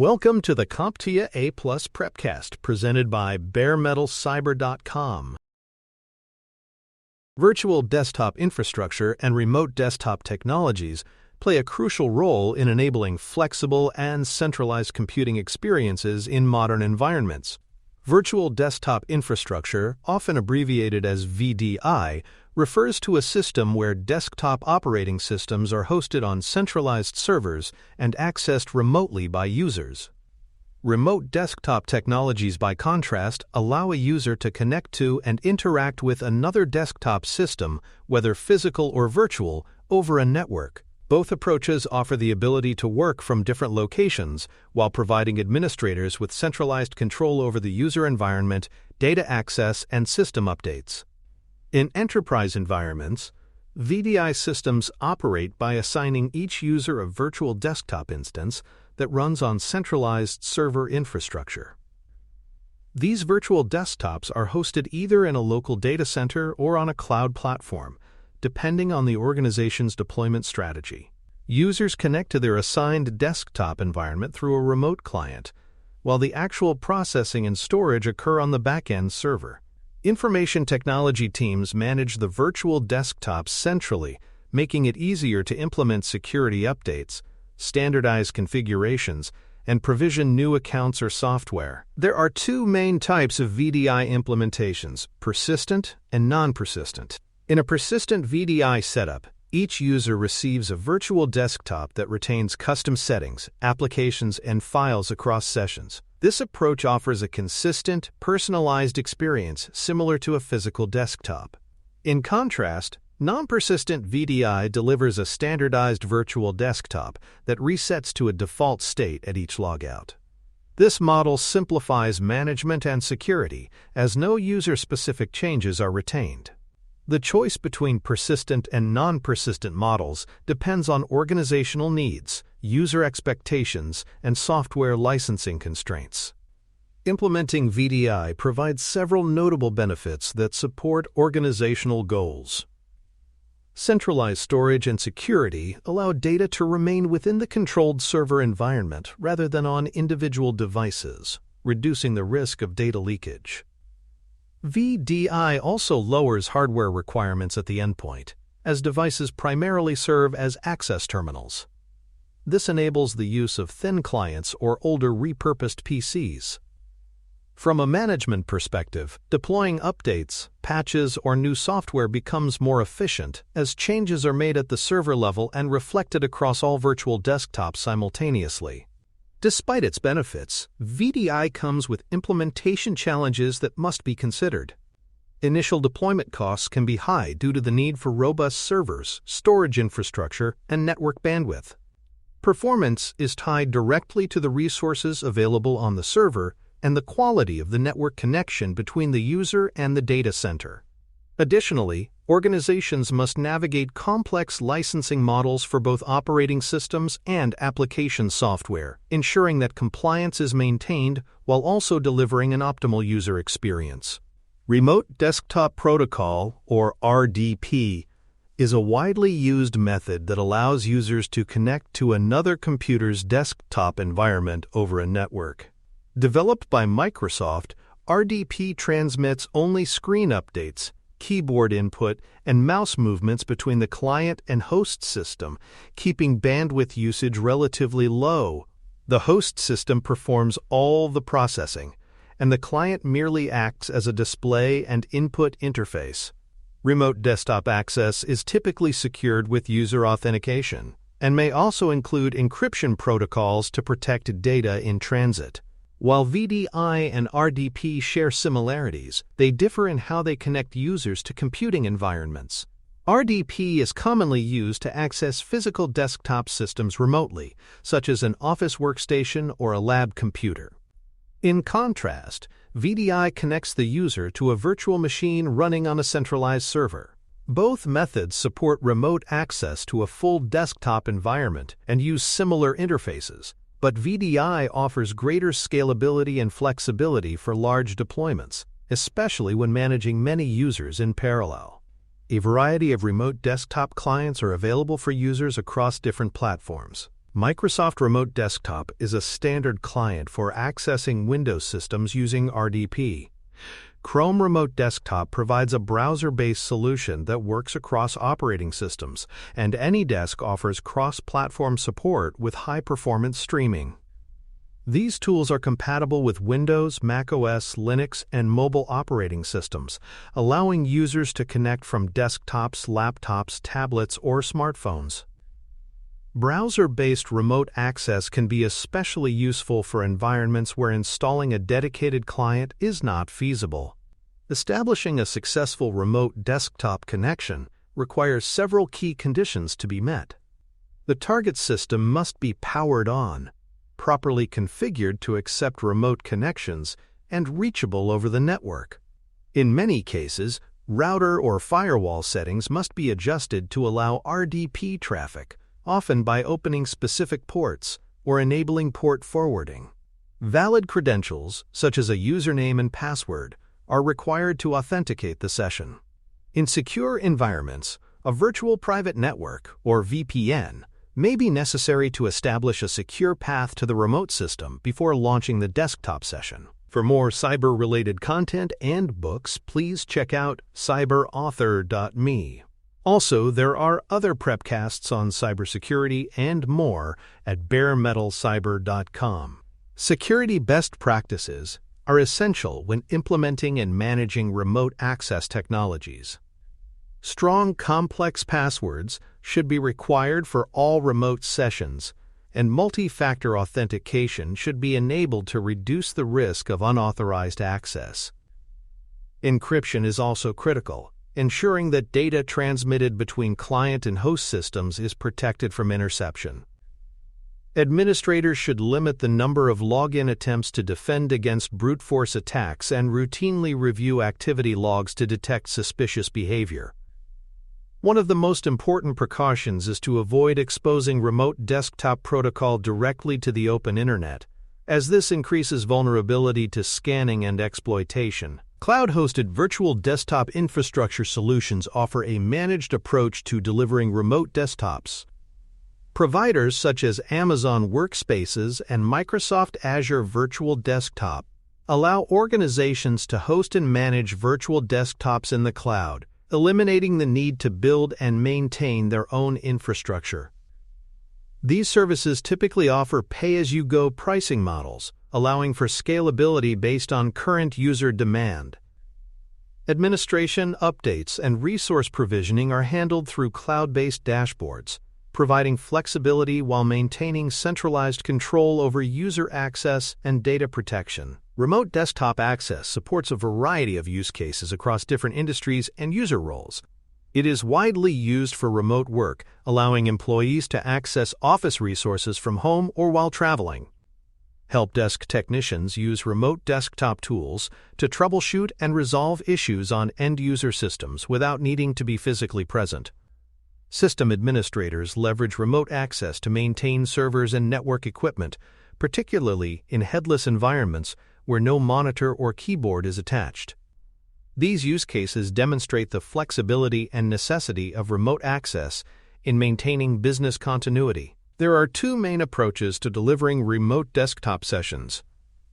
Welcome to the CompTIA A+ Prepcast presented by baremetalcyber.com. Virtual desktop infrastructure and remote desktop technologies play a crucial role in enabling flexible and centralized computing experiences in modern environments. Virtual desktop infrastructure, often abbreviated as VDI, refers to a system where desktop operating systems are hosted on centralized servers and accessed remotely by users. Remote desktop technologies, by contrast, allow a user to connect to and interact with another desktop system, whether physical or virtual, over a network. Both approaches offer the ability to work from different locations while providing administrators with centralized control over the user environment, data access, and system updates. In enterprise environments, VDI systems operate by assigning each user a virtual desktop instance that runs on centralized server infrastructure. These virtual desktops are hosted either in a local data center or on a cloud platform, depending on the organization's deployment strategy. Users connect to their assigned desktop environment through a remote client, while the actual processing and storage occur on the back-end server. Information technology teams manage the virtual desktops centrally, making it easier to implement security updates, standardize configurations, and provision new accounts or software. There are two main types of VDI implementations: persistent and non-persistent. In a persistent VDI setup, each user receives a virtual desktop that retains custom settings, applications, and files across sessions. This approach offers a consistent, personalized experience similar to a physical desktop. In contrast, non-persistent VDI delivers a standardized virtual desktop that resets to a default state at each logout. This model simplifies management and security, as no user-specific changes are retained. The choice between persistent and non-persistent models depends on organizational needs, user expectations, and software licensing constraints. Implementing VDI provides several notable benefits that support organizational goals. Centralized storage and security allow data to remain within the controlled server environment rather than on individual devices, reducing the risk of data leakage. VDI also lowers hardware requirements at the endpoint, as devices primarily serve as access terminals. This enables the use of thin clients or older repurposed PCs. From a management perspective, deploying updates, patches, or new software becomes more efficient as changes are made at the server level and reflected across all virtual desktops simultaneously. Despite its benefits, VDI comes with implementation challenges that must be considered. Initial deployment costs can be high due to the need for robust servers, storage infrastructure, and network bandwidth. Performance is tied directly to the resources available on the server and the quality of the network connection between the user and the data center. Additionally, organizations must navigate complex licensing models for both operating systems and application software, ensuring that compliance is maintained while also delivering an optimal user experience. Remote Desktop Protocol, or RDP, is a widely used method that allows users to connect to another computer's desktop environment over a network. Developed by Microsoft, RDP transmits only screen updates, keyboard input, and mouse movements between the client and host system, keeping bandwidth usage relatively low. The host system performs all the processing, and the client merely acts as a display and input interface. Remote desktop access is typically secured with user authentication, and may also include encryption protocols to protect data in transit. While VDI and RDP share similarities, they differ in how they connect users to computing environments. RDP is commonly used to access physical desktop systems remotely, such as an office workstation or a lab computer. In contrast, VDI connects the user to a virtual machine running on a centralized server. Both methods support remote access to a full desktop environment and use similar interfaces, but VDI offers greater scalability and flexibility for large deployments, especially when managing many users in parallel. A variety of remote desktop clients are available for users across different platforms. Microsoft Remote Desktop is a standard client for accessing Windows systems using RDP. Chrome Remote Desktop provides a browser-based solution that works across operating systems, and AnyDesk offers cross-platform support with high-performance streaming. These tools are compatible with Windows, macOS, Linux, and mobile operating systems, allowing users to connect from desktops, laptops, tablets, or smartphones. Browser-based remote access can be especially useful for environments where installing a dedicated client is not feasible. Establishing a successful remote desktop connection requires several key conditions to be met. The target system must be powered on, properly configured to accept remote connections, and reachable over the network. In many cases, router or firewall settings must be adjusted to allow RDP traffic, often by opening specific ports or enabling port forwarding. Valid credentials, such as a username and password, are required to authenticate the session. In secure environments, a virtual private network, or VPN, may be necessary to establish a secure path to the remote system before launching the desktop session. For more cyber-related content and books, please check out cyberauthor.me. Also, there are other prepcasts on cybersecurity and more at baremetalcyber.com. Security best practices are essential when implementing and managing remote access technologies. Strong, complex passwords should be required for all remote sessions, and multi-factor authentication should be enabled to reduce the risk of unauthorized access. Encryption is also critical, ensuring that data transmitted between client and host systems is protected from interception. Administrators should limit the number of login attempts to defend against brute force attacks and routinely review activity logs to detect suspicious behavior. One of the most important precautions is to avoid exposing remote desktop protocol directly to the open internet, as this increases vulnerability to scanning and exploitation. Cloud-hosted virtual desktop infrastructure solutions offer a managed approach to delivering remote desktops. Providers such as Amazon Workspaces and Microsoft Azure Virtual Desktop allow organizations to host and manage virtual desktops in the cloud, eliminating the need to build and maintain their own infrastructure. These services typically offer pay-as-you-go pricing models, allowing for scalability based on current user demand. Administration, updates, and resource provisioning are handled through cloud-based dashboards, providing flexibility while maintaining centralized control over user access and data protection. Remote desktop access supports a variety of use cases across different industries and user roles. It is widely used for remote work, allowing employees to access office resources from home or while traveling. Help desk technicians use remote desktop tools to troubleshoot and resolve issues on end-user systems without needing to be physically present. System administrators leverage remote access to maintain servers and network equipment, particularly in headless environments where no monitor or keyboard is attached. These use cases demonstrate the flexibility and necessity of remote access in maintaining business continuity. There are two main approaches to delivering remote desktop sessions: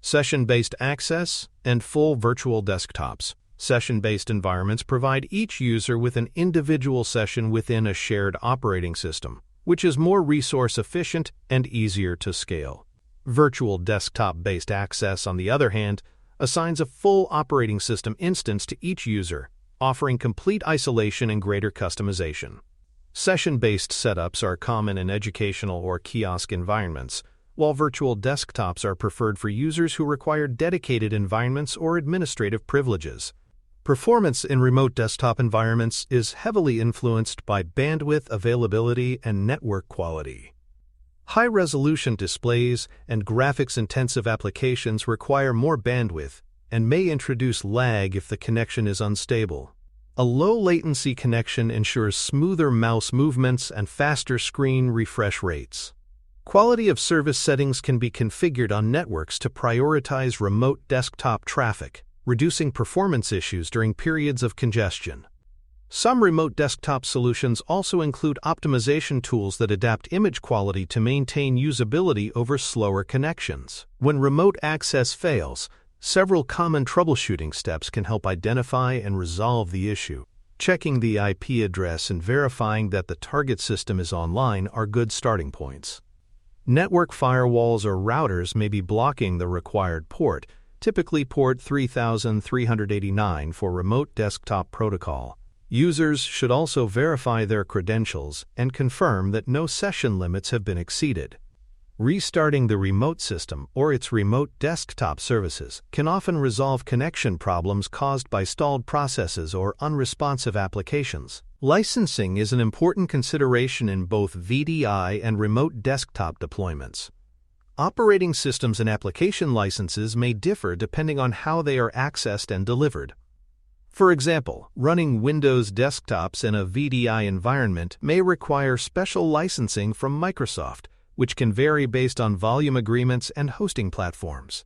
session-based access and full virtual desktops. Session-based environments provide each user with an individual session within a shared operating system, which is more resource efficient and easier to scale. Virtual desktop-based access, on the other hand, assigns a full operating system instance to each user, offering complete isolation and greater customization. Session-based setups are common in educational or kiosk environments, while virtual desktops are preferred for users who require dedicated environments or administrative privileges. Performance in remote desktop environments is heavily influenced by bandwidth availability and network quality. High-resolution displays and graphics-intensive applications require more bandwidth and may introduce lag if the connection is unstable. A low-latency connection ensures smoother mouse movements and faster screen refresh rates. Quality of service settings can be configured on networks to prioritize remote desktop traffic, reducing performance issues during periods of congestion. Some remote desktop solutions also include optimization tools that adapt image quality to maintain usability over slower connections. When remote access fails, several common troubleshooting steps can help identify and resolve the issue. Checking the IP address and verifying that the target system is online are good starting points. Network firewalls or routers may be blocking the required port, typically port 3389 for remote desktop protocol. Users should also verify their credentials and confirm that no session limits have been exceeded. Restarting the remote system or its remote desktop services can often resolve connection problems caused by stalled processes or unresponsive applications. Licensing is an important consideration in both VDI and remote desktop deployments. Operating systems and application licenses may differ depending on how they are accessed and delivered. For example, running Windows desktops in a VDI environment may require special licensing from Microsoft, which can vary based on volume agreements and hosting platforms.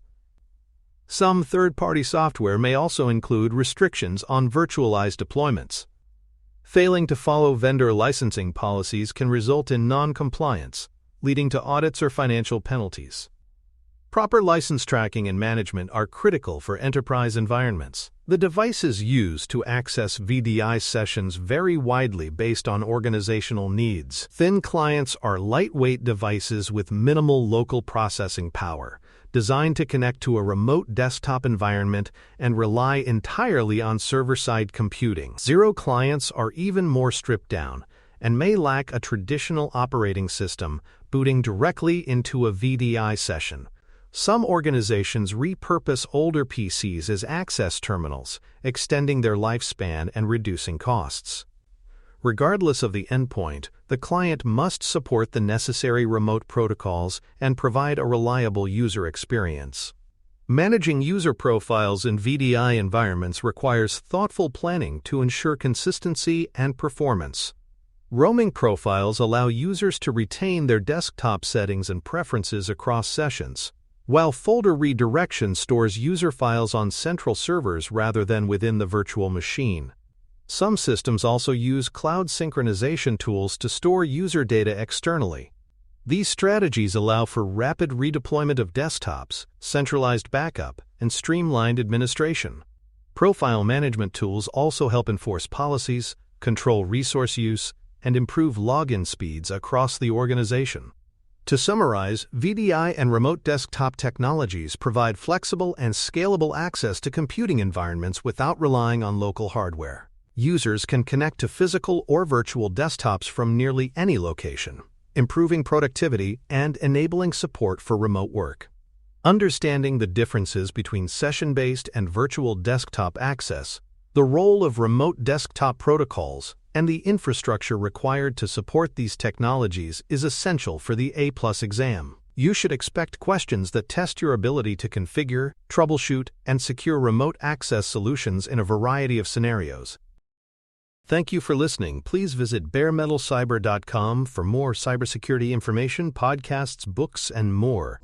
Some third-party software may also include restrictions on virtualized deployments. Failing to follow vendor licensing policies can result in non-compliance, leading to audits or financial penalties. Proper license tracking and management are critical for enterprise environments. The devices used to access VDI sessions vary widely based on organizational needs. Thin clients are lightweight devices with minimal local processing power, designed to connect to a remote desktop environment and rely entirely on server-side computing. Zero clients are even more stripped down and may lack a traditional operating system, booting directly into a VDI session. Some organizations repurpose older PCs as access terminals, extending their lifespan and reducing costs. Regardless of the endpoint, the client must support the necessary remote protocols and provide a reliable user experience. Managing user profiles in VDI environments requires thoughtful planning to ensure consistency and performance. Roaming profiles allow users to retain their desktop settings and preferences across sessions, while folder redirection stores user files on central servers rather than within the virtual machine. Some systems also use cloud synchronization tools to store user data externally. These strategies allow for rapid redeployment of desktops, centralized backup, and streamlined administration. Profile management tools also help enforce policies, control resource use, and improve login speeds across the organization. To summarize, VDI and remote desktop technologies provide flexible and scalable access to computing environments without relying on local hardware. Users can connect to physical or virtual desktops from nearly any location, improving productivity and enabling support for remote work. Understanding the differences between session-based and virtual desktop access, the role of remote desktop protocols, and the infrastructure required to support these technologies is essential for the A+ exam. You should expect questions that test your ability to configure, troubleshoot, and secure remote access solutions in a variety of scenarios. Thank you for listening. Please visit baremetalcyber.com for more cybersecurity information, podcasts, books, and more.